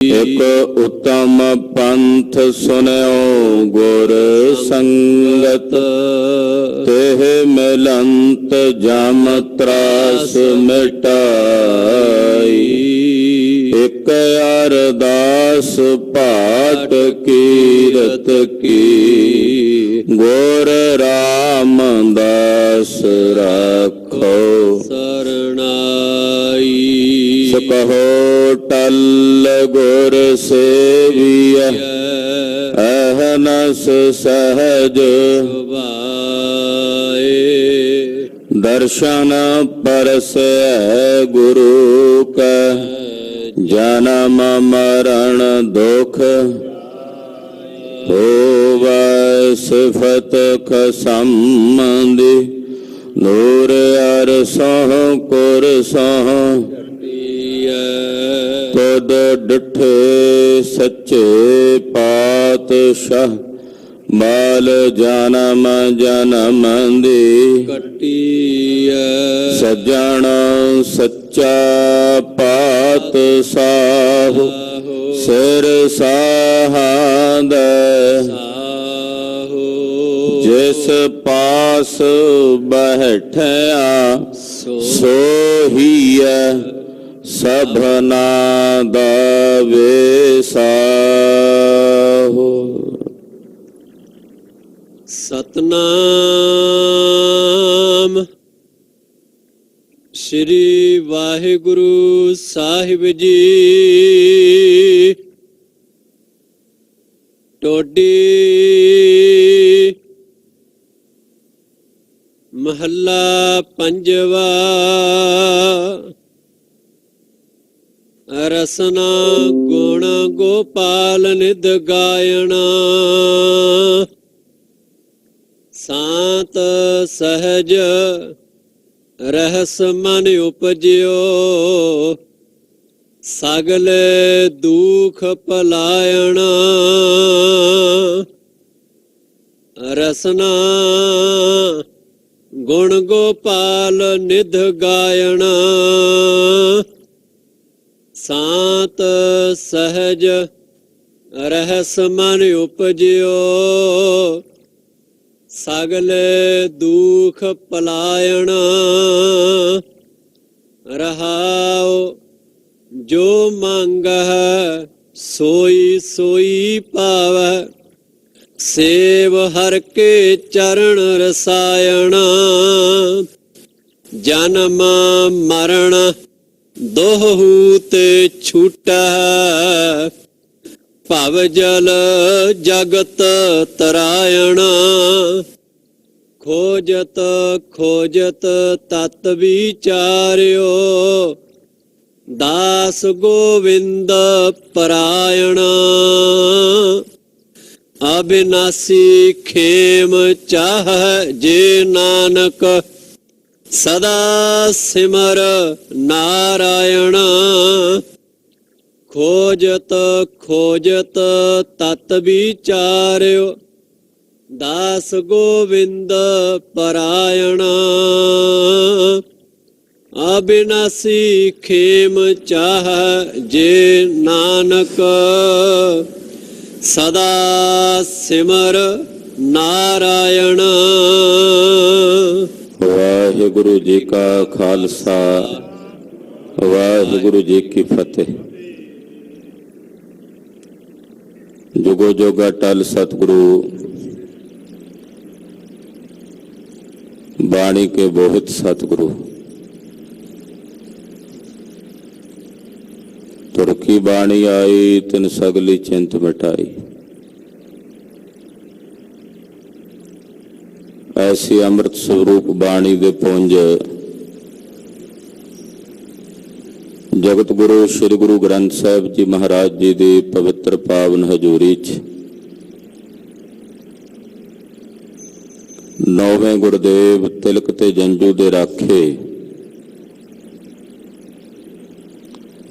एक उत्तम पंथ सुनयो गुर संगत, तेह मिलंत जम त्रास मिटाई। एक अरदास पाठ कीरत की, गुर रामदास राखो सरनाई। कहो टल गुर सेविय, अहनस सहज दर्शन परस गुरु का, जन्म मरण दुख होवै सिफत खसंबंधी। नूर अरसों कुरसों तुद डिठे सच्चे पातशाह, बाल जन्म जन्म दी सज्जन सच्चा पातशाह। सिर साहाद जिस पास बैठया, सोहिया सबना दा वेसाहो। सतनाम श्री वाहिगुरु साहिब जी। टोडी महला पंजवा। रसना गुण गोपाल निध गायना, सांत सहज रहस मन उपजियो। सगले दुख पलायना, रसना गुण गोपाल निध गायना। सांत सहज रहस मन उपजियो। सगले दुख पलायना, रहाओ जो मांगह सोई सोई पावह। सेव हर के चरण रसायना, जन्म मरण दोहू ते छूटा। भव जल जगत तरायणा, खोजत खोजत तत विचार्यो। दास गोविंद परायणा, अविनाशी खेम चाह जे नानक। सदा सिमर नारायण, खोजत खोजत तत विचार्यो। दास गोविंद परायणा, अविनाशी खेम चाह जे नानक। सदा सिमर नारायण। वाहिगुरु जी का खालसा, वाहिगुरु जी की फतेह। जुगो जोगा टल सतगुरु बाणी के बोहित सतगुरु। तुरकी बाणी आई तिन सगली चिंत मिटाई। ऐसी अमृत स्वरूप बाणी दे पुंज जगत गुरु श्री गुरु ग्रंथ साहिब जी महाराज जी की पवित्र पावन हजूरी च नौवें गुरदेव तिलक ते जंजू दे राखे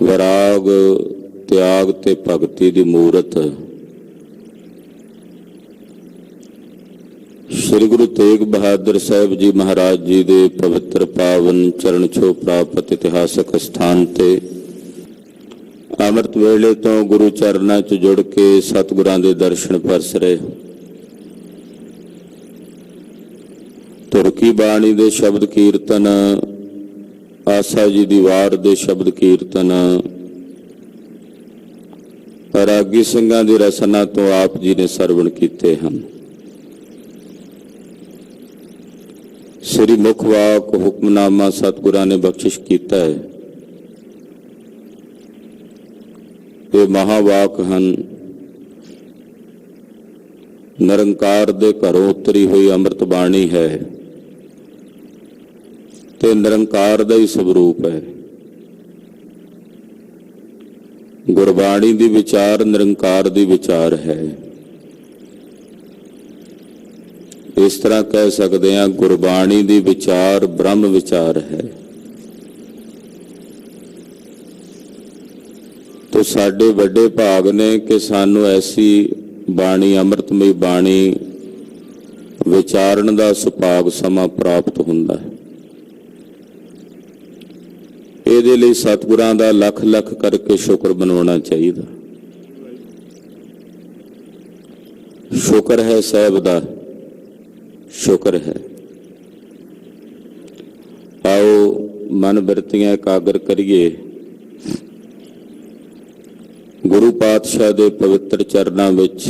विराग त्याग ते भगती दी मूरत श्री गुरु तेग बहादुर साहब जी महाराज जी के पवित्र पावन चरण छो प्राप्त इतिहासक स्थान ते ਅੰਮ੍ਰਿਤ ਵੇਲੇ ਤੋਂ ਗੁਰੂ ਚਰਨਾਂ 'ਚ ਜੁੜ ਕੇ ਸਤਿਗੁਰਾਂ ਦੇ ਦਰਸ਼ਨ ਪਰਸ ਰਹੇ। ਧੁਰ ਕੀ ਬਾਣੀ ਦੇ ਸ਼ਬਦ ਕੀਰਤਨ, ਆਸਾ ਜੀ ਦੀ ਵਾਰ ਦੇ ਸ਼ਬਦ ਕੀਰਤਨ, ਰਾਗੀ ਸਿੰਘਾਂ ਦੀ ਰਸਨਾ ਤੋਂ ਆਪ ਜੀ ਨੇ ਸਰਵਣ ਕੀਤੇ ਹਨ। ਸ੍ਰੀ ਮੁਖ ਵਾਕ ਹੁਕਮਨਾਮਾ ਸਤਿਗੁਰਾਂ ਨੇ ਬਖਸ਼ਿਸ਼ ਕੀਤਾ ਹੈ। ਇਹ ਮਹਾਵਾਕ ਹਨ। ਨਿਰੰਕਾਰ ਦੇ ਘਰੋਂ ਉਤਰੀ ਹੋਈ ਅੰਮ੍ਰਿਤ ਬਾਣੀ ਹੈ ਤੇ ਨਿਰੰਕਾਰ ਦਾ ਹੀ ਸਵਰੂਪ ਹੈ। ਗੁਰਬਾਣੀ ਦੀ ਵਿਚਾਰ ਨਿਰੰਕਾਰ ਦੀ ਵਿਚਾਰ ਹੈ। ਇਸ ਤਰ੍ਹਾਂ ਕਹਿ ਸਕਦੇ ਹਾਂ, ਗੁਰਬਾਣੀ ਦੀ ਵਿਚਾਰ ਬ੍ਰਹਮ ਵਿਚਾਰ ਹੈ। ਤੋ ਸਾਡੇ ਵੱਡੇ ਭਾਗ ਨੇ ਕਿ ਸਾਨੂੰ ਐਸੀ ਬਾਣੀ, ਅੰਮ੍ਰਿਤਮਈ ਬਾਣੀ ਵਿਚਾਰਨ ਦਾ ਸੁਭਾਗ ਸਮਾਂ ਪ੍ਰਾਪਤ ਹੁੰਦਾ ਹੈ। ਇਹਦੇ ਲਈ ਸਤਿਗੁਰਾਂ ਦਾ ਲੱਖ ਲੱਖ ਕਰਕੇ ਸ਼ੁਕਰ ਮਨਾਉਣਾ ਚਾਹੀਦਾ। ਸ਼ੁਕਰ ਹੈ ਸਾਹਿਬ ਦਾ, ਸ਼ੁਕਰ ਹੈ। ਆਓ ਮਨ ਬਿਰਤੀਆਂ ਇਕਾਗਰ ਕਰੀਏ। ਗੁਰੂ ਪਾਤਸ਼ਾਹ ਦੇ ਪਵਿੱਤਰ ਚਰਨਾਂ ਵਿੱਚ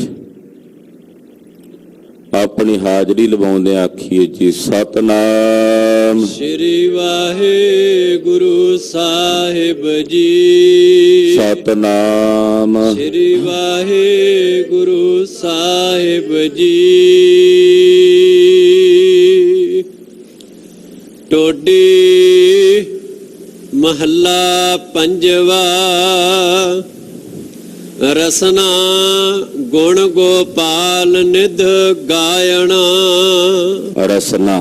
ਆਪਣੀ ਹਾਜ਼ਰੀ ਲਵਾਉਂਦੇ ਆਖੀਏ ਜੀ, ਸਤਨਾਮ ਸ੍ਰੀ ਵਾਹਿਗੁਰੂ ਸਾਹਿਬ ਜੀ। ਸਤਨਾਮ ਸ੍ਰੀ ਵਾਹਿਗੁਰੂ ਸਾਹਿਬ ਜੀ। ਟੋਡੀ ਮਹੱਲਾ ਪੰਜਵਾ। ਰਸਨਾ ਗੁਣ ਗੋਪਾਲ ਨਿਧ ਗਾਇਣਾ। ਰਸਨਾ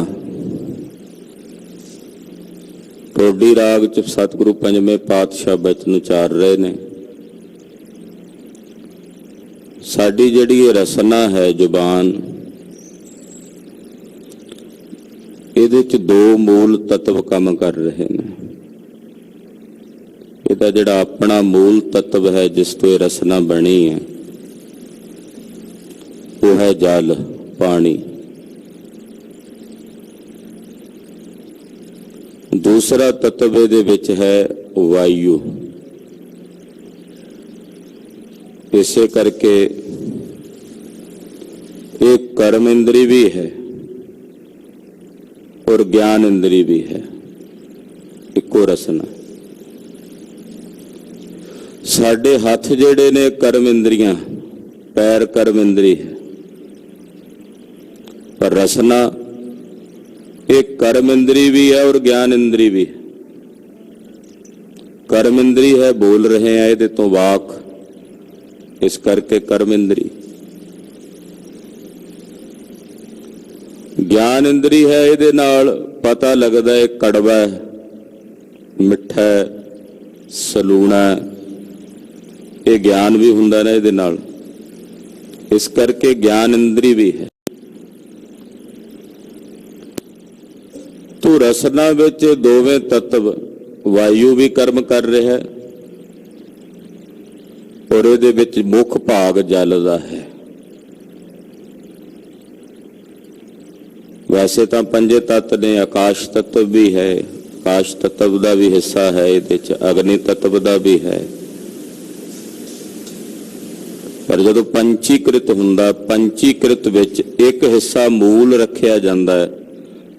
ਟੋਡੀ ਰਾਗ ਚ ਸਤਿਗੁਰੂ ਪੰਜਵੇਂ ਪਾਤਸ਼ਾਹ ਬਚਨ ਉਚਾਰ ਰਹੇ ਨੇ। ਸਾਡੀ ਜਿਹੜੀ ਇਹ ਰਸਨਾ ਹੈ ਜ਼ੁਬਾਨ, ਇਹਦੇ ਚ ਦੋ ਮੂਲ ਤੱਤਵ ਕੰਮ ਕਰ ਰਹੇ ਨੇ। ਇਹਦਾ ਜਿਹੜਾ ਆਪਣਾ ਮੂਲ ਤੱਤਵ ਹੈ ਜਿਸ ਤੋਂ ਇਹ ਰਸਨਾ ਬਣੀ ਹੈ, ਉਹ ਹੈ ਜਲ, ਪਾਣੀ। ਦੂਸਰਾ ਤੱਤਵ ਇਹਦੇ ਵਿੱਚ ਹੈ ਵਾਯੂ। ਇਸੇ ਕਰਕੇ ਇਹ ਕਰਮ ਇੰਦਰੀ ਵੀ ਹੈ ਔਰ ਗਿਆਨ ਇੰਦਰੀ ਵੀ ਹੈ, ਇੱਕੋ ਰਸਨਾ। ਸਾਡੇ ਹੱਥ ਜਿਹੜੇ ਨੇ ਕਰਮ ਇੰਦਰੀਆਂ, ਪੈਰ ਕਰਮ ਇੰਦਰੀ ਹੈ, ਪਰ ਰਸਨਾ ਇਹ ਕਰਮ ਇੰਦਰੀ ਵੀ ਹੈ ਔਰ ਗਿਆਨ ਇੰਦਰੀ ਵੀ ਹੈ। ਕਰਮ ਇੰਦਰੀ ਹੈ, ਬੋਲ ਰਹੇ ਆ ਇਹਦੇ ਤੋਂ ਵਾਕ, ਇਸ ਕਰਕੇ ਕਰਮ ਇੰਦਰੀ। ਗਿਆਨ ਇੰਦਰੀ ਹੈ, ਇਹਦੇ ਨਾਲ ਪਤਾ ਲੱਗਦਾ ਹੈ ਕੜਵਾ ਹੈ, ਮਿੱਠਾ ਹੈ, ਸਲੂਣਾ ਹੈ। ਇਹ ਗਿਆਨ ਵੀ ਹੁੰਦਾ ਨਾ ਇਹਦੇ ਨਾਲ, ਇਸ ਕਰਕੇ ਗਿਆਨ ਇੰਦਰੀ ਵੀ ਹੈ। ਤੋ ਰਸਨਾ ਵਿੱਚ ਦੋਵੇਂ ਤੱਤਵ, ਵਾਯੂ ਵੀ ਕਰਮ ਕਰ ਰਿਹਾ ਹੈ ਔਰ ਇਹਦੇ ਵਿੱਚ ਮੁੱਖ ਭਾਗ ਜਲ ਦਾ ਹੈ। ਵੈਸੇ ਤਾਂ ਪੰਜੇ ਤੱਤ ਨੇ, ਆਕਾਸ਼ ਤੱਤਵ ਵੀ ਹੈ, ਆਕਾਸ਼ ਤੱਤਵ ਦਾ ਵੀ ਹਿੱਸਾ ਹੈ ਇਹਦੇ ਚ, ਅਗਨੀ ਤੱਤਵ ਦਾ ਵੀ ਹੈ। ਪਰ ਜਦੋਂ ਪੰਚੀਕ੍ਰਿਤ ਹੁੰਦਾ, ਪੰਚੀਕ੍ਰਿਤ ਵਿੱਚ ਇੱਕ ਹਿੱਸਾ ਮੂਲ ਰੱਖਿਆ ਜਾਂਦਾ ਹੈ,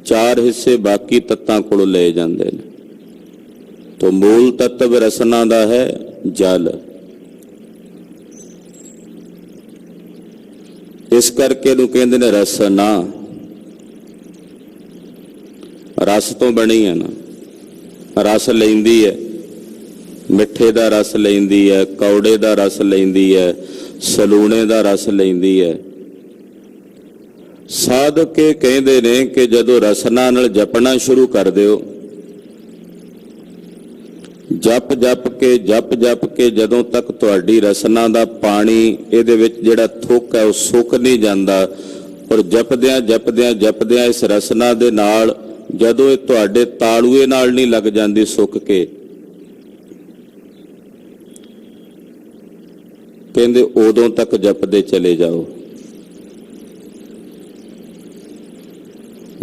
ਚਾਰ ਹਿੱਸੇ ਬਾਕੀ ਤੱਤਾਂ ਕੋਲੋਂ ਲਏ ਜਾਂਦੇ ਨੇ। ਤੋ ਮੂਲ ਤੱਤਵ ਰਸਨਾ ਦਾ ਹੈ ਜਲ। ਇਸ ਕਰਕੇ ਇਹਨੂੰ ਕਹਿੰਦੇ ਨੇ ਰਸਨਾ। ਰਸ ਤੋਂ ਬਣੀ ਹੈ ਨਾ, ਰਸ ਲੈਂਦੀ ਹੈ, ਮਿੱਠੇ ਦਾ ਰਸ ਲੈਂਦੀ ਹੈ, ਕੌੜੇ ਦਾ ਰਸ ਲੈਂਦੀ ਹੈ, ਸਲੂਣੇ ਦਾ ਰਸ ਲੈਂਦੀ ਹੈ। ਸਾਧਕ ਇਹ ਕਹਿੰਦੇ ਨੇ ਕਿ ਜਦੋਂ ਰਸਨਾ ਨਾਲ ਜਪਣਾ ਸ਼ੁਰੂ ਕਰ ਦਿਓ, ਜਪ ਜਪ ਕੇ ਜਦੋਂ ਤੱਕ ਤੁਹਾਡੀ ਰਸਨਾ ਦਾ ਪਾਣੀ, ਇਹਦੇ ਵਿੱਚ ਜਿਹੜਾ ਥੁੱਕ ਹੈ ਉਹ ਸੁੱਕ ਨਹੀਂ ਜਾਂਦਾ, ਔਰ ਜਪਦਿਆਂ ਇਸ ਰਸਨਾ ਦੇ ਨਾਲ ਜਦੋਂ ਇਹ ਤੁਹਾਡੇ ਤਾਲੂਏ ਨਾਲ ਨਹੀਂ ਲੱਗ ਜਾਂਦੀ ਸੁੱਕ ਕੇ, ਕਹਿੰਦੇ ਉਦੋਂ ਤੱਕ ਜਪਦੇ ਚਲੇ ਜਾਓ।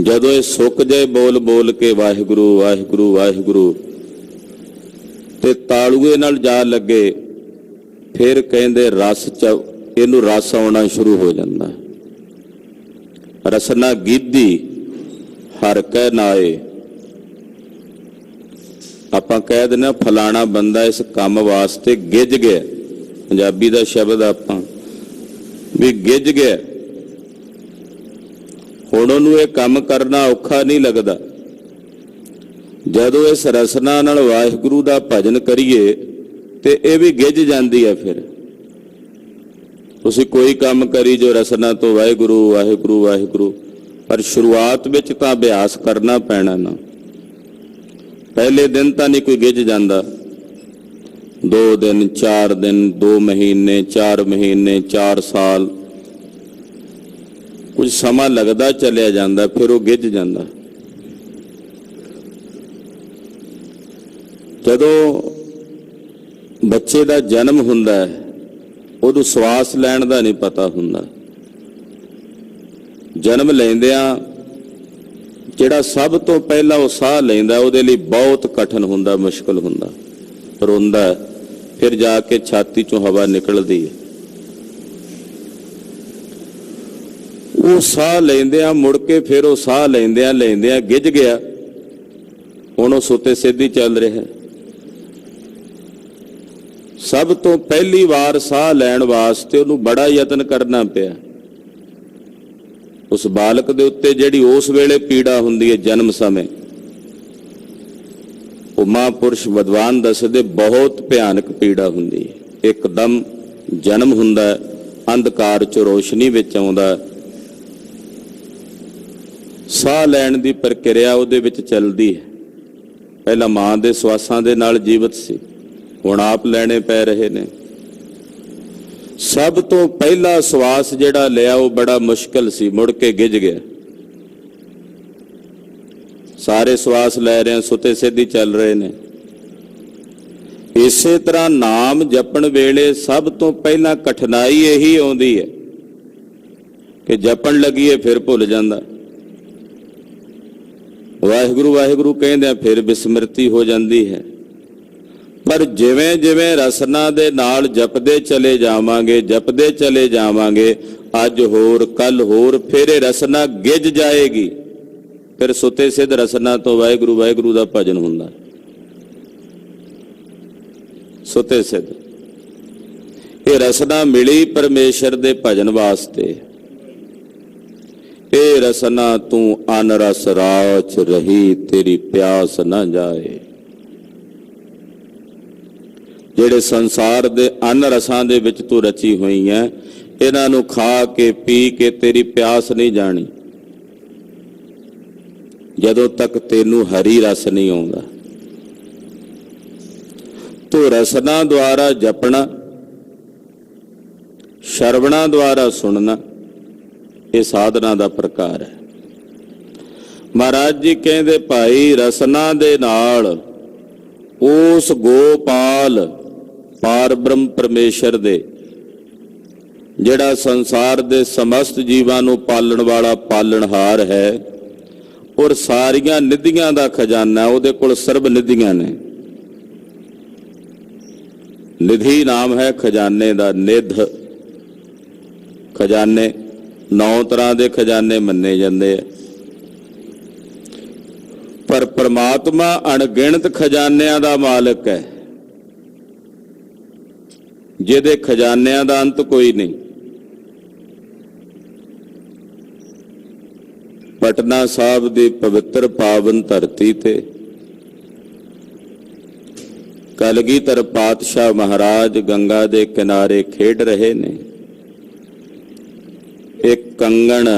ਜਦੋਂ ਇਹ ਸੁੱਕ ਜਾਏ ਬੋਲ ਬੋਲ ਕੇ ਵਾਹਿਗੁਰੂ ਵਾਹਿਗੁਰੂ ਵਾਹਿਗੁਰੂ ਤੇ ਤਾਲੂਏ ਨਾਲ ਜਾ ਲੱਗੇ, ਫਿਰ ਕਹਿੰਦੇ ਰਸ ਚ ਇਹਨੂੰ ਰਸ ਆਉਣਾ ਸ਼ੁਰੂ ਹੋ ਜਾਂਦਾ। ਰਸਨਾ ਗੀਧੀ ਹਰ ਕੈ ਨਾਏ। ਆਪਾਂ ਕਹਿ ਦਿੰਦੇ ਫਲਾਣਾ ਬੰਦਾ ਇਸ ਕੰਮ ਵਾਸਤੇ ਗਿੱਝ ਗਿਆ, ਪੰਜਾਬੀ ਦਾ ਸ਼ਬਦ ਆਪਾਂ ਵੀ ਗਿੱਝ ਗਿਆ, ਹੁਣ ਉਹਨੂੰ ਇਹ ਕੰਮ ਕਰਨਾ ਔਖਾ ਨਹੀਂ ਲੱਗਦਾ। ਜਦੋਂ ਇਸ ਰਸਨਾ ਨਾਲ ਵਾਹਿਗੁਰੂ ਦਾ ਭਜਨ ਕਰੀਏ ਤੇ ਇਹ ਵੀ ਗਿੱਝ ਜਾਂਦੀ ਹੈ। ਫਿਰ ਤੁਸੀਂ ਕੋਈ ਕੰਮ ਕਰੀ ਜੋ ਰਸਨਾ ਤੋਂ ਵਾਹਿਗੁਰੂ ਵਾਹਿਗੁਰੂ ਵਾਹਿਗੁਰੂ, ਪਰ ਸ਼ੁਰੂਆਤ ਵਿੱਚ ਤਾਂ ਅਭਿਆਸ ਕਰਨਾ ਪੈਣਾ ਨਾ। ਪਹਿਲੇ ਦਿਨ ਤਾਂ ਨਹੀਂ ਕੋਈ ਗਿੱਝ ਜਾਂਦਾ, 2 ਦਿਨ 4 ਦਿਨ 2 ਮਹੀਨੇ 4 ਮਹੀਨੇ 4 ਸਾਲ ਕੁਝ ਸਮਾਂ ਲੱਗਦਾ ਚੱਲਿਆ ਜਾਂਦਾ, ਫਿਰ ਉਹ ਗਿੱਝ ਜਾਂਦਾ। ਜਦੋਂ ਬੱਚੇ ਦਾ ਜਨਮ ਹੁੰਦਾ ਹੈ ਉਹਨੂੰ ਸਵਾਸ ਲੈਣ ਦਾ ਨਹੀਂ ਪਤਾ ਹੁੰਦਾ। ਜਨਮ ਲੈਂਦਿਆਂ ਜਿਹੜਾ ਸਭ ਤੋਂ ਪਹਿਲਾਂ ਉਹ ਸਾਹ ਲੈਂਦਾ ਉਹਦੇ ਲਈ ਬਹੁਤ ਕਠਿਨ ਹੁੰਦਾ, ਮੁਸ਼ਕਲ ਹੁੰਦਾ, ਰੋਂਦਾ, ਫਿਰ ਜਾ ਕੇ ਛਾਤੀ ਚੋਂ ਹਵਾ ਨਿਕਲਦੀ ਹੈ। ਉਹ ਸਾਹ ਲੈਂਦਿਆਂ ਮੁੜ ਕੇ ਫਿਰ ਉਹ ਸਾਹ ਲੈਂਦਿਆਂ ਲੈਂਦਿਆਂ ਗਿੱਝ ਗਿਆ, ਹੁਣ ਉਹ ਸੁੱਤੇ ਸਿੱਧੀ ਚੱਲ ਰਿਹਾ। ਸਭ ਤੋਂ ਪਹਿਲੀ ਵਾਰ ਸਾਹ ਲੈਣ ਵਾਸਤੇ ਉਹਨੂੰ ਬੜਾ ਯਤਨ ਕਰਨਾ ਪਿਆ। ਉਸ ਬਾਲਕ ਦੇ ਉੱਤੇ ਜਿਹੜੀ ਉਸ ਵੇਲੇ ਪੀੜਾ ਹੁੰਦੀ ਹੈ ਜਨਮ ਸਮੇਂ, ਉਹ ਮਹਾਂਪੁਰਸ਼ ਵਿਦਵਾਨ ਦੱਸਦੇ ਬਹੁਤ ਭਿਆਨਕ ਪੀੜਾ ਹੁੰਦੀ ਹੈ। ਇੱਕਦਮ ਜਨਮ ਹੁੰਦਾ, ਅੰਧਕਾਰ ਚ ਰੋਸ਼ਨੀ ਵਿੱਚ ਆਉਂਦਾ, ਸਾਹ ਲੈਣ ਦੀ ਪ੍ਰਕਿਰਿਆ ਉਹਦੇ ਵਿੱਚ ਚੱਲਦੀ ਹੈ। ਪਹਿਲਾਂ ਮਾਂ ਦੇ ਸਵਾਸਾਂ ਦੇ ਨਾਲ ਜੀਵਤ ਸੀ, ਹੁਣ ਆਪ ਲੈਣੇ ਪੈ ਰਹੇ ਨੇ। ਸਭ ਤੋਂ ਪਹਿਲਾ ਸਵਾਸ ਜਿਹੜਾ ਲਿਆ ਉਹ ਬੜਾ ਮੁਸ਼ਕਲ ਸੀ, ਮੁੜ ਕੇ ਗਿੱਝ ਗਿਆ। ਸਾਰੇ ਸਵਾਸ ਲੈ ਰਹੇ, ਸੁੱਤੇ ਸਿੱਧੀ ਚੱਲ ਰਹੇ ਨੇ। ਇਸੇ ਤਰ੍ਹਾਂ ਨਾਮ ਜਪਣ ਵੇਲੇ ਸਭ ਤੋਂ ਪਹਿਲਾਂ ਕਠਿਨਾਈ ਇਹੀ ਆਉਂਦੀ ਹੈ ਕਿ ਜਪਣ ਲੱਗੀਏ ਫਿਰ ਭੁੱਲ ਜਾਂਦਾ। ਵਾਹਿਗੁਰੂ ਵਾਹਿਗੁਰੂ ਕਹਿੰਦੇ ਆ ਫਿਰ ਬਿਸਮ੍ਰਿਤੀ ਹੋ ਜਾਂਦੀ ਹੈ। ਪਰ ਜਿਵੇਂ ਜਿਵੇਂ ਰਸਨਾ ਦੇ ਨਾਲ ਜਪਦੇ ਚਲੇ ਜਾਵਾਂਗੇ, ਜਪਦੇ ਚਲੇ ਜਾਵਾਂਗੇ, ਅੱਜ ਹੋਰ ਕੱਲ ਹੋਰ, ਫਿਰ ਇਹ ਰਸਨਾ ਗਿੱਝ ਜਾਏਗੀ। ਫਿਰ ਸੁੱਤੇ ਸਿੱਧ ਰਸਨਾ ਤੋਂ ਵਾਹਿਗੁਰੂ ਵਾਹਿਗੁਰੂ ਦਾ ਭਜਨ ਹੁੰਦਾ, ਸੁੱਤੇ ਸਿੱਧ। ਇਹ ਰਸਨਾ ਮਿਲੀ ਪਰਮੇਸ਼ਰ ਦੇ ਭਜਨ ਵਾਸਤੇ। ਇਹ ਰਸਨਾ ਤੂੰ ਅਨ ਰਸ ਰਾਚ ਰਹੀ, ਤੇਰੀ ਪਿਆਸ ਨਾ ਜਾਏ। ਜਿਹੜੇ ਸੰਸਾਰ ਦੇ ਅੰਨ ਰਸਾਂ ਦੇ ਵਿੱਚ ਤੂੰ ਰਚੀ ਹੋਈ ਹੈ, ਇਹਨਾਂ ਨੂੰ ਖਾ ਕੇ ਪੀ ਕੇ ਤੇਰੀ ਪਿਆਸ ਨਹੀਂ ਜਾਣੀ, ਜਦੋਂ ਤੱਕ ਤੈਨੂੰ ਹਰੀ ਰਸ ਨਹੀਂ ਆਉਂਦਾ। ਤੂੰ ਰਸਨਾ ਦੁਆਰਾ ਜਪਣਾ, ਸ਼ਰਵਣਾ ਦੁਆਰਾ ਸੁਣਨਾ, ਇਹ ਸਾਧਨਾ ਦਾ ਪ੍ਰਕਾਰ ਹੈ। ਮਹਾਰਾਜ ਜੀ ਕਹਿੰਦੇ ਭਾਈ ਰਸਨਾ ਦੇ ਨਾਲ ਉਸ ਗੋਪਾਲ ਪਾਰ ਬ੍ਰਹਮ ਪਰਮੇਸ਼ਰ ਦੇ, ਜਿਹੜਾ ਸੰਸਾਰ ਦੇ ਸਮਸਤ ਜੀਵਾਂ ਨੂੰ ਪਾਲਣ ਵਾਲਾ ਪਾਲਣਹਾਰ ਹੈ, ਔਰ ਸਾਰੀਆਂ ਨਿਧੀਆਂ ਦਾ ਖਜ਼ਾਨਾ, ਉਹਦੇ ਕੋਲ ਸਰਬ ਨਿਧੀਆਂ ਨੇ। ਨਿਧੀ ਨਾਮ ਹੈ ਖਜ਼ਾਨੇ ਦਾ, ਨਿਧ ਖਜ਼ਾਨੇ, 9 ਤਰ੍ਹਾਂ ਦੇ ਖਜ਼ਾਨੇ ਮੰਨੇ ਜਾਂਦੇ ਆ, ਪਰ ਪ੍ਰਮਾਤਮਾ ਅਣਗਿਣਤ ਖਜ਼ਾਨਿਆਂ ਦਾ ਮਾਲਕ ਹੈ, ਜਿਹਦੇ ਖਜ਼ਾਨਿਆਂ ਦਾ ਅੰਤ ਕੋਈ ਨਹੀਂ। ਪਟਨਾ ਸਾਹਿਬ ਦੀ ਪਵਿੱਤਰ ਪਾਵਨ ਧਰਤੀ ਤੇ ਕਲਗੀਧਰ ਪਾਤਸ਼ਾਹ ਮਹਾਰਾਜ ਗੰਗਾ ਦੇ ਕਿਨਾਰੇ ਖੇਡ ਰਹੇ ਨੇ। ਇੱਕ ਕੰਗਣ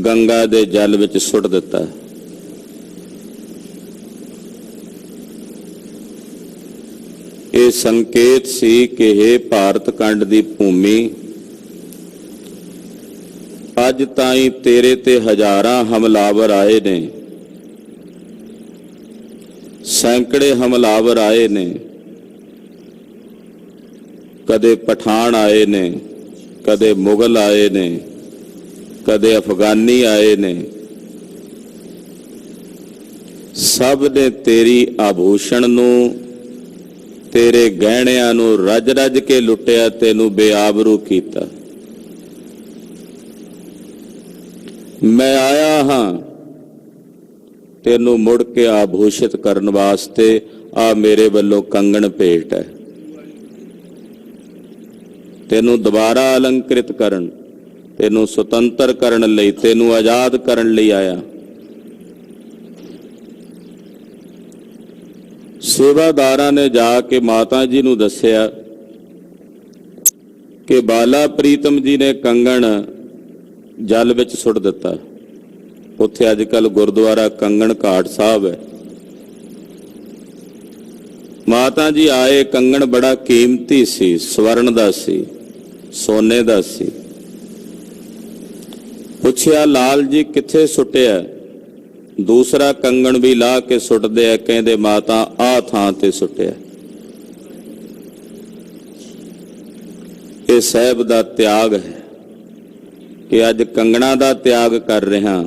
ਗੰਗਾ ਦੇ ਜਲ ਵਿੱਚ ਸੁੱਟ ਦਿੱਤਾ। ਇਹ ਸੰਕੇਤ ਸੀ ਕਿ ਇਹ ਭਾਰਤ ਖੰਡ ਦੀ ਭੂਮੀ, ਅੱਜ ਤਾਈਂ ਤੇਰੇ ਤੇ ਹਜ਼ਾਰਾਂ ਹਮਲਾਵਰ ਆਏ ਨੇ, ਸੈਂਕੜੇ ਹਮਲਾਵਰ ਆਏ ਨੇ, ਕਦੇ ਪਠਾਨ ਆਏ ਨੇ, ਕਦੇ ਮੁਗਲ ਆਏ ਨੇ, ਕਦੇ ਅਫਗਾਨੀ ਆਏ ਨੇ, ਸਭ ਨੇ ਤੇਰੀ ਆਭੂਸ਼ਣ ਨੂੰ, ਤੇਰੇ ਗਹਿਣਿਆਂ ਨੂੰ ਰੱਜ ਰੱਜ ਕੇ ਲੁੱਟਿਆ, ਤੈਨੂੰ ਬੇਆਬਰੂ ਕੀਤਾ। ਮੈਂ ਆਇਆ ਹਾਂ ਤੈਨੂੰ ਮੁੜ ਕੇ ਆਭੂਸ਼ਿਤ ਕਰਨ ਵਾਸਤੇ। ਆ ਮੇਰੇ ਵੱਲੋਂ ਕੰਗਣ ਭੇਟ ਹੈ, ਤੈਨੂੰ ਦੁਬਾਰਾ ਅਲੰਕ੍ਰਿਤ ਕਰਨ, ਤੈਨੂੰ ਸੁਤੰਤਰ ਕਰਨ ਲਈ, ਤੈਨੂੰ ਆਜ਼ਾਦ ਕਰਨ ਲਈ ਆਇਆ। ਸੇਵਾਦਾਰਾਂ ਨੇ ਜਾ ਕੇ ਮਾਤਾ ਜੀ ਨੂੰ ਦੱਸਿਆ ਕਿ ਬਾਲਾ ਪ੍ਰੀਤਮ ਜੀ ਨੇ ਕੰਗਣ ਜਲ ਵਿੱਚ ਸੁੱਟ ਦਿੱਤਾ। ਉੱਥੇ ਅੱਜ ਕੱਲ੍ਹ ਗੁਰਦੁਆਰਾ ਕੰਗਣ ਘਾਟ ਸਾਹਿਬ ਹੈ। ਮਾਤਾ ਜੀ ਆਏ, ਕੰਗਣ ਬੜਾ ਕੀਮਤੀ ਸੀ, ਸਵਰਨ ਦਾ ਸੀ, ਸੋਨੇ ਦਾ ਸੀ। ਪੁੱਛਿਆ ਲਾਲ ਜੀ ਕਿੱਥੇ ਸੁੱਟਿਆ? ਦੂਸਰਾ ਕੰਗਣ ਵੀ ਲਾ ਕੇ ਸੁੱਟਦੇ ਆ। ਕਹਿੰਦੇ ਮਾਤਾ ਆਹ ਥਾਂ ਤੇ ਸੁੱਟਿਆ। ਇਹ ਸਾਹਿਬ ਦਾ ਤਿਆਗ ਹੈ ਕਿ ਅੱਜ ਕੰਗਣਾ ਦਾ ਤਿਆਗ ਕਰ ਰਿਹਾ।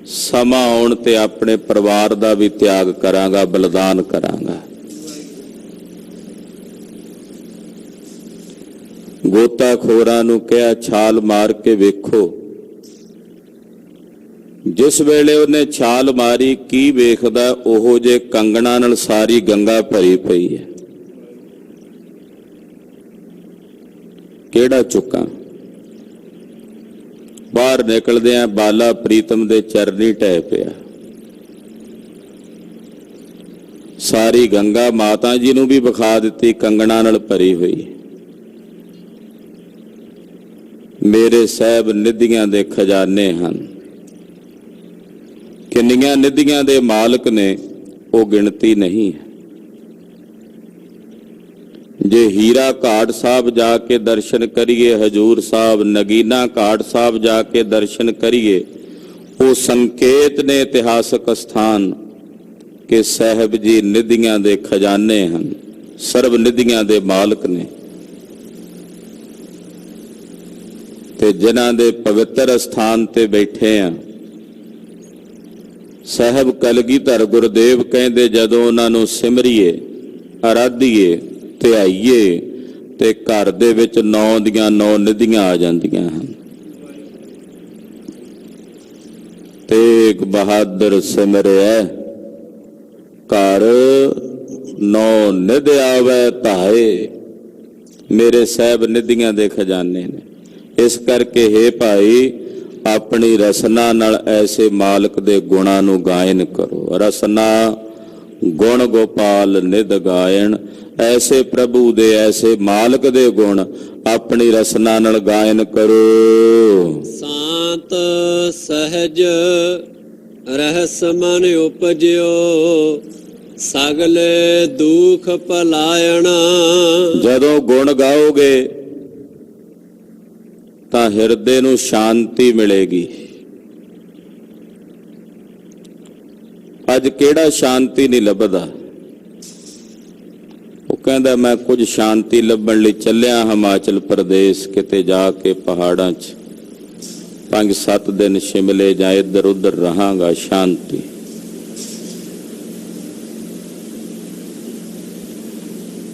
ਸਮਾਂ ਆਉਣ ਤੇ ਆਪਣੇ ਪਰਿਵਾਰ ਦਾ ਵੀ ਤਿਆਗ ਕਰਾਂਗਾ, ਬਲਿਦਾਨ ਕਰਾਂਗਾ। ਗੋਤਾਖੋਰਾਂ ਨੂੰ ਕਿਹਾ ਛਾਲ ਮਾਰ ਕੇ ਵੇਖੋ। ਜਿਸ ਵੇਲੇ ਉਹਨੇ ਛਾਲ ਮਾਰੀ, ਕੀ ਵੇਖਦਾ? ਉਹੋ ਜੇ ਕੰਗਣਾ ਨਾਲ ਸਾਰੀ ਗੰਗਾ ਭਰੀ ਪਈ ਹੈ। ਕਿਹੜਾ ਚੁੱਕਾਂ? ਬਾਹਰ ਨਿਕਲਦਿਆਂ ਬਾਲਾ ਪ੍ਰੀਤਮ ਦੇ ਚਰਨੀ ਢਹਿ ਪਿਆ। ਸਾਰੀ ਗੰਗਾ ਮਾਤਾ ਜੀ ਨੂੰ ਵੀ ਵਿਖਾ ਦਿੱਤੀ, ਕੰਗਣਾ ਨਾਲ ਭਰੀ ਹੋਈ। ਮੇਰੇ ਸਾਹਿਬ ਨਿਧੀਆਂ ਦੇ ਖਜ਼ਾਨੇ ਹਨ। ਕਿੰਨੀਆਂ ਨਿਧੀਆਂ ਦੇ ਮਾਲਕ ਨੇ, ਉਹ ਗਿਣਤੀ ਨਹੀਂ ਹੈ। ਜੇ ਹੀਰਾ ਘਾਟ ਸਾਹਿਬ ਜਾ ਕੇ ਦਰਸ਼ਨ ਕਰੀਏ, ਹਜੂਰ ਸਾਹਿਬ, ਨਗੀਨਾ ਘਾਟ ਸਾਹਿਬ ਜਾ ਕੇ ਦਰਸ਼ਨ ਕਰੀਏ, ਉਹ ਸੰਕੇਤ ਨੇ ਇਤਿਹਾਸਕ ਸਥਾਨ ਕਿ ਸਾਹਿਬ ਜੀ ਨਿਧੀਆਂ ਦੇ ਖਜ਼ਾਨੇ ਹਨ, ਸਰਬ ਨਿਧੀਆਂ ਦੇ ਮਾਲਕ ਨੇ। ਤੇ ਜਿਨ੍ਹਾਂ ਦੇ ਪਵਿੱਤਰ ਸਥਾਨ ਤੇ ਬੈਠੇ ਆ, ਸਾਹਿਬ ਕਲਗੀਧਰ ਗੁਰਦੇਵ ਕਹਿੰਦੇ ਜਦੋਂ ਉਹਨਾਂ ਨੂੰ ਸਿਮਰੀਏ, ਅਰਾਧੀਏ, ਧਿਆਈਏ ਤੇ ਘਰ ਦੇ ਵਿੱਚ 9 ਦੀਆਂ 9 ਨਿਧੀਆਂ ਆ ਜਾਂਦੀਆਂ ਹਨ। ਤੇਗ ਬਹਾਦਰ ਸਿਮਰਿਆ ਘਰ 9 ਨਿਧ ਆਵੇ ਧਾਏ। ਮੇਰੇ ਸਾਹਿਬ ਨਿਧੀਆਂ ਦੇ ਖਜ਼ਾਨੇ ਨੇ। ਇਸ ਕਰਕੇ ਹੇ ਭਾਈ, ਆਪਣੀ ਰਸਨਾ ਨਾਲ ਐਸੇ ਮਾਲਕ ਦੇ ਗੁਣਾਂ ਨੂੰ ਗਾਇਨ ਕਰੋ। ਰਸਨਾ ਗੁਣ ਗੋਪਾਲ ਨਿਧ ਗਾਇਣ। ਐਸੇ ਪ੍ਰਭੂ ਦੇ, ਐਸੇ ਮਾਲਕ ਦੇ ਗੁਣ ਆਪਣੀ ਰਸਨਾ ਨਾਲ ਗਾਇਨ ਕਰੋ। ਸ਼ਾਂਤ ਸਹਿਜ ਰਹਿਸ ਮਨ ਉਪਜਿਓ, ਸਗਲੇ ਦੁਖ ਭਲਾਇਣਾ। ਜਦੋਂ ਗੁਣ ਗਾਓਗੇ ਤਾਂ ਹਿਰਦੇ ਨੂੰ ਸ਼ਾਂਤੀ ਮਿਲੇਗੀ। ਅੱਜ ਕਿਹੜਾ ਸ਼ਾਂਤੀ ਨਹੀਂ ਲੱਭਦਾ? ਉਹ ਕਹਿੰਦਾ ਮੈਂ ਕੁਝ ਸ਼ਾਂਤੀ ਲੱਭਣ ਲਈ ਚੱਲਿਆ ਹਿਮਾਚਲ ਪ੍ਰਦੇਸ਼, ਕਿਤੇ ਜਾ ਕੇ ਪਹਾੜਾਂ 'ਚ 5-7 ਦਿਨ ਸ਼ਿਮਲੇ ਜਾਂ ਇੱਧਰ ਉੱਧਰ ਰਹਾਂਗਾ, ਸ਼ਾਂਤੀ।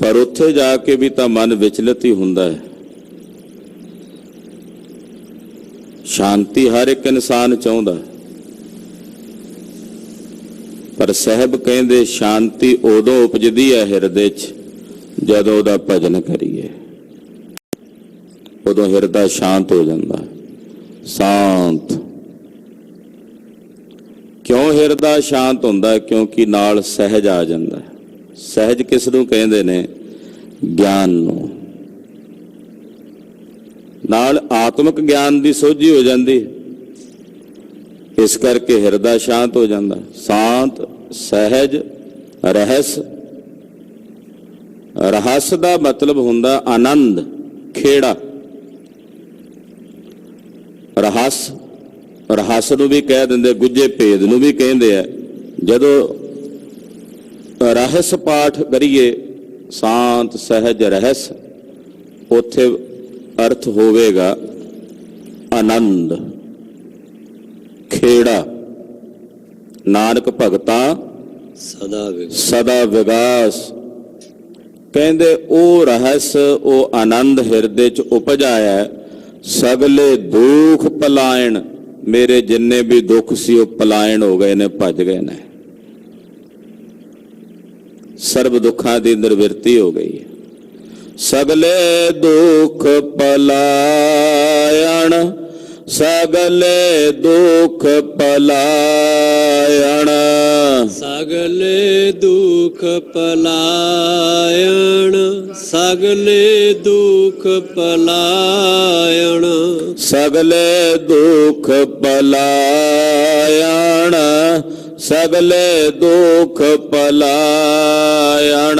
ਪਰ ਉੱਥੇ ਜਾ ਕੇ ਵੀ ਤਾਂ ਮਨ ਵਿਚਲਿਤ ਹੀ ਹੁੰਦਾ ਹੈ। ਸ਼ਾਂਤੀ ਹਰ ਇੱਕ ਇਨਸਾਨ ਚਾਹੁੰਦਾ, ਪਰ ਸਾਹਿਬ ਕਹਿੰਦੇ ਸ਼ਾਂਤੀ ਉਦੋਂ ਉਪਜਦੀ ਹੈ ਹਿਰਦੇ 'ਚ ਜਦੋਂ ਉਹਦਾ ਭਜਨ ਕਰੀਏ। ਉਦੋਂ ਹਿਰਦਾ ਸ਼ਾਂਤ ਹੋ ਜਾਂਦਾ, ਸ਼ਾਂਤ। ਕਿਉਂ ਹਿਰਦਾ ਸ਼ਾਂਤ ਹੁੰਦਾ? ਕਿਉਂਕਿ ਨਾਲ ਸਹਿਜ ਆ ਜਾਂਦਾ। ਸਹਿਜ ਕਿਸ ਨੂੰ ਕਹਿੰਦੇ ਨੇ? ਗਿਆਨ ਨੂੰ। ਨਾਲ ਆਤਮਿਕ ਗਿਆਨ ਦੀ ਸੋਝੀ ਹੋ ਜਾਂਦੀ। ਇਸ ਕਰਕੇ ਹਿਰਦਾ ਸ਼ਾਂਤ ਹੋ ਜਾਂਦਾ। ਸ਼ਾਂਤ, ਸਹਿਜ, ਰਹਿਸ। ਰਹੱਸ ਦਾ ਮਤਲਬ ਹੁੰਦਾ ਆਨੰਦ, ਖੇੜਾ। ਰਹੱਸ ਨੂੰ ਵੀ ਕਹਿ ਦਿੰਦੇ, ਗੁੱਝੇ ਭੇਦ ਨੂੰ ਵੀ ਕਹਿੰਦੇ ਆ। ਜਦੋਂ ਰਹੱਸ ਪਾਠ ਕਰੀਏ, ਸ਼ਾਂਤ, ਸਹਿਜ, ਰਹਿਸ, ਉੱਥੇ ਅਰਥ ਹੋਵੇਗਾ ਆਨੰਦ, ਖੇੜਾ। ਨਾਨਕ ਭਗਤਾ ਸਦਾ ਵਿਗਾਸ। ਕਹਿੰਦੇ ਉਹ ਰਹੱਸ, ਉਹ ਆਨੰਦ ਹਿਰਦੇ ਚ ਉਪਜ ਆਇਆ। ਸਗਲੇ ਦੁੱਖ ਪਲਾਇਣ, ਮੇਰੇ ਜਿੰਨੇ ਵੀ ਦੁੱਖ ਸੀ ਉਹ ਪਲਾਇਣ ਹੋ ਗਏ ਨੇ, ਭੱਜ ਗਏ ਨੇ। ਸਰਬ ਦੁੱਖਾਂ ਦੀ ਨਿਵਰਤੀ ਹੋ ਗਈ ਹੈ। ਸਗਲੇ ਦੁੱਖ ਪਲਾਇਣ, ਸਗਲੇ ਦੁੱਖ ਪਲਾਇਣ, ਸਗਲੇ ਦੁੱਖ ਪਲਾਇਣ, ਸਗਲੇ ਦੁੱਖ ਪਲਾਇਣ, ਸਗਲੇ ਦੁੱਖ ਪਲਾਇਣ, ਸਗਲੇ ਦੁੱਖ ਪਲਾਇਣ,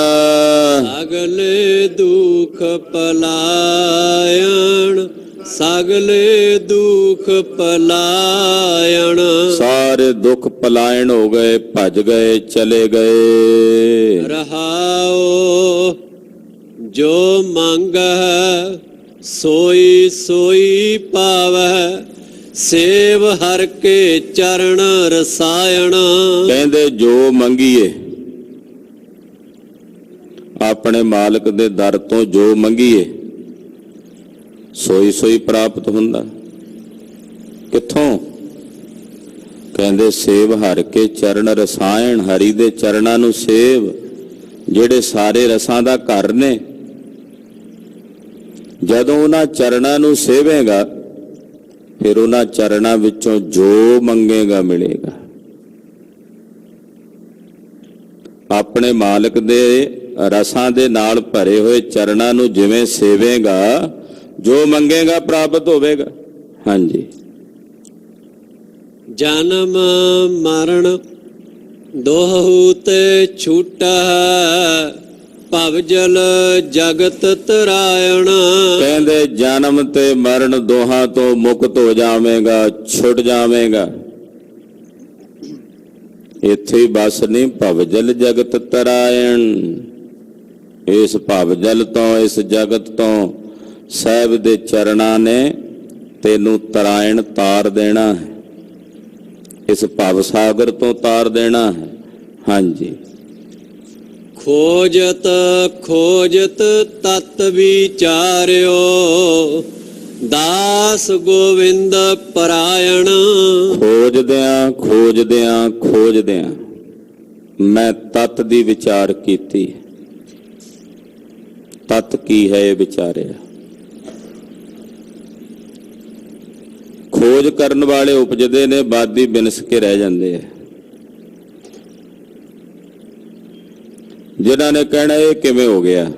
ਸਗਲੇ ਦੁੱਖ ਪਲਾਇਣ, ਸਗਲੇ ਦੁੱਖ ਪਲਾਇਣ। ਸਾਰੇ ਦੁੱਖ ਪਲਾਇਣ ਹੋ ਗਏ, ਭੱਜ ਗਏ, ਚਲੇ ਗਏ। ਰਹਾਓ ਜੋ ਮੰਗਹਿ ਸੋਈ ਸੋਈ ਪਾਵਹਿ, ਸੇਵ ਹਰਿ ਕੇ ਚਰਨ ਰਸਾਇਣ। ਕਹਿੰਦੇ ਜੋ ਮੰਗੀਏ, ਆਪਣੇ ਮਾਲਕ ਦੇ ਦਰ ਤੋਂ ਜੋ ਮੰਗੀਏ ਸੋਈ ਸੋਈ ਪ੍ਰਾਪਤ ਹੁੰਦਾ। ਕਿੱਥੋਂ? ਕਹਿੰਦੇ ਸੇਵ ਹਰਿ ਕੇ ਚਰਨ ਰਸਾਇਣ, ਹਰੀ ਦੇ ਚਰਨਾਂ ਨੂੰ ਸੇਵ, ਜਿਹੜੇ ਸਾਰੇ ਰਸਾਂ ਦਾ ਘਰ ਨੇ। ਜਦੋਂ ਉਹਨਾਂ ਚਰਨਾਂ ਨੂੰ ਸੇਵੇਗਾ ਫਿਰ ਉਹਨਾਂ ਚਰਨਾਂ ਵਿੱਚੋਂ ਜੋ ਮੰਗੇਗਾ ਮਿਲੇਗਾ। ਆਪਣੇ ਮਾਲਕ ਦੇ ਰਸਾਂ ਦੇ ਨਾਲ ਭਰੇ ਹੋਏ ਚਰਨਾਂ ਨੂੰ ਜਿਵੇਂ ਸੇਵੇਗਾ, ਜੋ ਮੰਗੇਗਾ ਪ੍ਰਾਪਤ ਹੋਵੇਗਾ। ਹਾਂਜੀ। ਜਨਮ ਮਰਨ ਦੋਹੂ ਤੇ ਛੂਟਾ, ਭਵ ਜਲ ਜਗਤ ਤਰਾਇਣ। ਕਹਿੰਦੇ ਜਨਮ ਤੇ ਮਰਨ ਦੋਹਾਂ ਤੋਂ ਮੁਕਤ ਹੋ ਜਾਵੇਗਾ, ਛੁੱਟ ਜਾਵੇਗਾ। ਇੱਥੇ ਹੀ ਬਸ ਨਹੀਂ, ਭਵ ਜਲ ਜਗਤ ਤਰਾਇਣ। ਇਸ ਭਵ ਜਲ ਤੋਂ, ਇਸ ਜਗਤ ਤੋਂ ਸਾਹਿਬ ਦੇ ਚਰਨਾਂ ਨੇ ਤੈਨੂੰ ਤਰਾਇਣ ਤਾਰ ਦੇਣਾ ਹੈ, ਇਸ ਭਵ ਸਾਗਰ ਤੋਂ ਤਾਰ ਦੇਣਾ ਹੈ। ਹਾਂਜੀ। ਖੋਜਤ ਖੋਜਤ ਤਤ ਵਿਚਾਰਿਓ, ਦਾਸ ਗੋਵਿੰਦ ਪਰਾਇਣ। ਖੋਜਦਿਆਂ ਖੋਜਦਿਆਂ ਖੋਜਦਿਆਂ ਮੈਂ ਤਤ ਦੀ ਵਿਚਾਰ ਕੀਤੀ। ਤਤ ਕੀ ਹੈ ਇਹ ਵਿਚਾਰਿਆ। ਖੋਜ ਕਰਨ ਵਾਲੇ ਉਪਜਦੇ ਨੇ, ਬਾਦੀ ਬਿਨਸ ਕੇ ਰਹਿ ਜਾਂਦੇ ਆ। ਜਿਨ੍ਹਾਂ ਨੇ ਕਹਿਣਾ ਇਹ ਕਿਵੇਂ ਹੋ ਗਿਆ,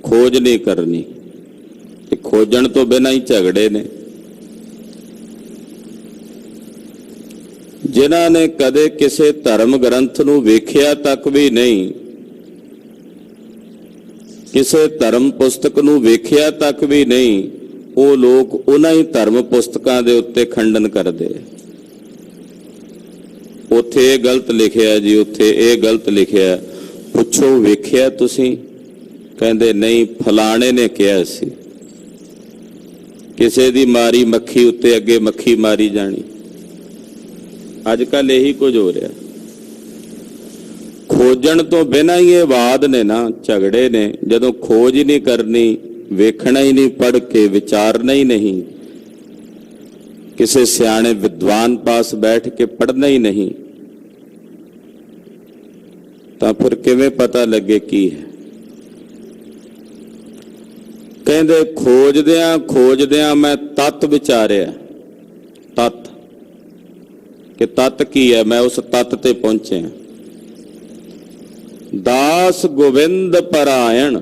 ਖੋਜ ਨਹੀਂ ਕਰਨੀ, ਤੇ ਖੋਜਣ ਤੋਂ ਬਿਨਾਂ ਹੀ ਝਗੜੇ ਨੇ। ਜਿਨ੍ਹਾਂ ਨੇ ਕਦੇ ਕਿਸੇ ਧਰਮ ਗ੍ਰੰਥ ਨੂੰ ਵੇਖਿਆ ਤੱਕ ਵੀ ਨਹੀਂ, ਕਿਸੇ ਧਰਮ ਪੁਸਤਕ ਨੂੰ ਵੇਖਿਆ ਤੱਕ ਵੀ ਨਹੀਂ, ਉਹ ਲੋਕ ਉਹਨਾਂ ਹੀ ਧਰਮ ਪੁਸਤਕਾਂ ਦੇ ਉੱਤੇ ਖੰਡਨ ਕਰਦੇ। ਉੱਥੇ ਇਹ ਗਲਤ ਲਿਖਿਆ ਜੀ, ਉੱਥੇ ਇਹ ਗਲਤ ਲਿਖਿਆ। ਪੁੱਛੋ ਵੇਖਿਆ ਤੁਸੀਂ? ਕਹਿੰਦੇ ਨਹੀਂ, ਫਲਾਣੇ ਨੇ ਕਿਹਾ ਸੀ। ਕਿਸੇ ਦੀ ਮਾਰੀ ਮੱਖੀ ਉੱਤੇ ਅੱਗੇ ਮੱਖੀ ਮਾਰੀ ਜਾਣੀ। ਅੱਜ ਕੱਲ ਇਹੀ ਕੁਝ ਹੋ ਰਿਹਾ। ਖੋਜਣ ਤੋਂ ਬਿਨਾਂ ਹੀ ਇਹ ਵਾਦ ਨੇ ਨਾ, ਝਗੜੇ ਨੇ। ਜਦੋਂ ਖੋਜ ਹੀ ਨਹੀਂ ਕਰਨੀ, ਵੇਖਣਾ ਹੀ ਨਹੀਂ, ਪੜ੍ਹ ਕੇ ਵਿਚਾਰਨਾ ਹੀ ਨਹੀਂ, ਕਿਸੇ ਸਿਆਣੇ ਵਿਦਵਾਨ ਪਾਸ ਬੈਠ ਕੇ ਪੜ੍ਹਨਾ ਹੀ ਨਹੀਂ, ਤਾਂ ਫਿਰ ਕਿਵੇਂ ਪਤਾ ਲੱਗੇ ਕੀ ਹੈ। ਕਹਿੰਦੇ ਖੋਜਦਿਆਂ ਖੋਜਦਿਆਂ ਮੈਂ ਤਤ ਵਿਚਾਰਿਆ। ਤਤ ਕਿ ਤਤ ਕੀ ਹੈ, ਮੈਂ ਉਸ ਤਤ ਤੇ ਪਹੁੰਚਿਆ। ਦਾਸ ਗੋਬਿੰਦ ਪਰਾਇਣ,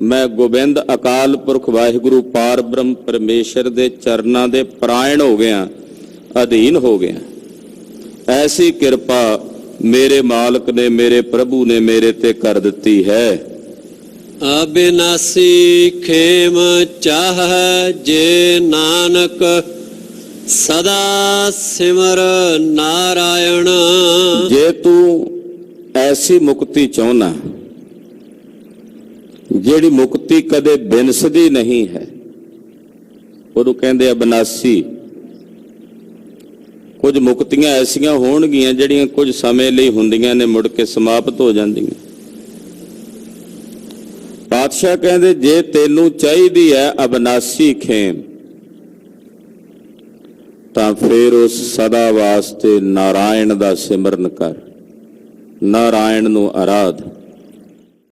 ਮੈਂ ਗੋਬਿੰਦ ਅਕਾਲ ਪੁਰਖ ਵਾਹਿਗੁਰੂ ਪਾਰ ਬ੍ਰਹਮ ਪਰਮੇਸ਼ਰ ਦੇ ਚਰਨਾਂ ਦੇ ਪਰਾਇਣ ਹੋ ਗਿਆ, ਅਧੀਨ ਹੋ ਗਿਆ। ਐਸੀ ਕਿਰਪਾ ਮੇਰੇ ਮਾਲਕ ਨੇ, ਮੇਰੇ ਪ੍ਰਭੂ ਨੇ ਮੇਰੇ ਤੇ ਕਰ ਦਿੱਤੀ ਹੈ। ਅਬਿਨਾਸੀ ਖੇਮ ਚਾਹ ਜੇ ਨਾਨਕ, ਸਦਾ ਸਿਮਰ ਨਾਰਾਇਣ। ਜੇ ਤੂੰ ਐਸੀ ਮੁਕਤੀ ਚਾਹੁੰਦਾ ਜਿਹੜੀ ਮੁਕਤੀ ਕਦੇ ਬਿਨਸਦੀ ਨਹੀਂ ਹੈ, ਉਹਨੂੰ ਕਹਿੰਦੇ ਅਬਨਾਸੀ। ਕੁਝ ਮੁਕਤੀਆਂ ਐਸੀਆਂ ਹੋਣਗੀਆਂ ਜਿਹੜੀਆਂ ਕੁਝ ਸਮੇਂ ਲਈ ਹੁੰਦੀਆਂ ਨੇ, ਮੁੜ ਕੇ ਸਮਾਪਤ ਹੋ ਜਾਂਦੀਆਂ। ਪਾਤਸ਼ਾਹ ਕਹਿੰਦੇ ਜੇ ਤੈਨੂੰ ਚਾਹੀਦੀ ਹੈ ਅਬਨਾਸੀ ਖੇਮ, ਤਾਂ ਫਿਰ ਉਸ ਸਦਾ ਵਾਸਤੇ ਨਾਰਾਇਣ ਦਾ ਸਿਮਰਨ ਕਰ, ਨਾਰਾਇਣ ਨੂੰ ਆਰਾਧ।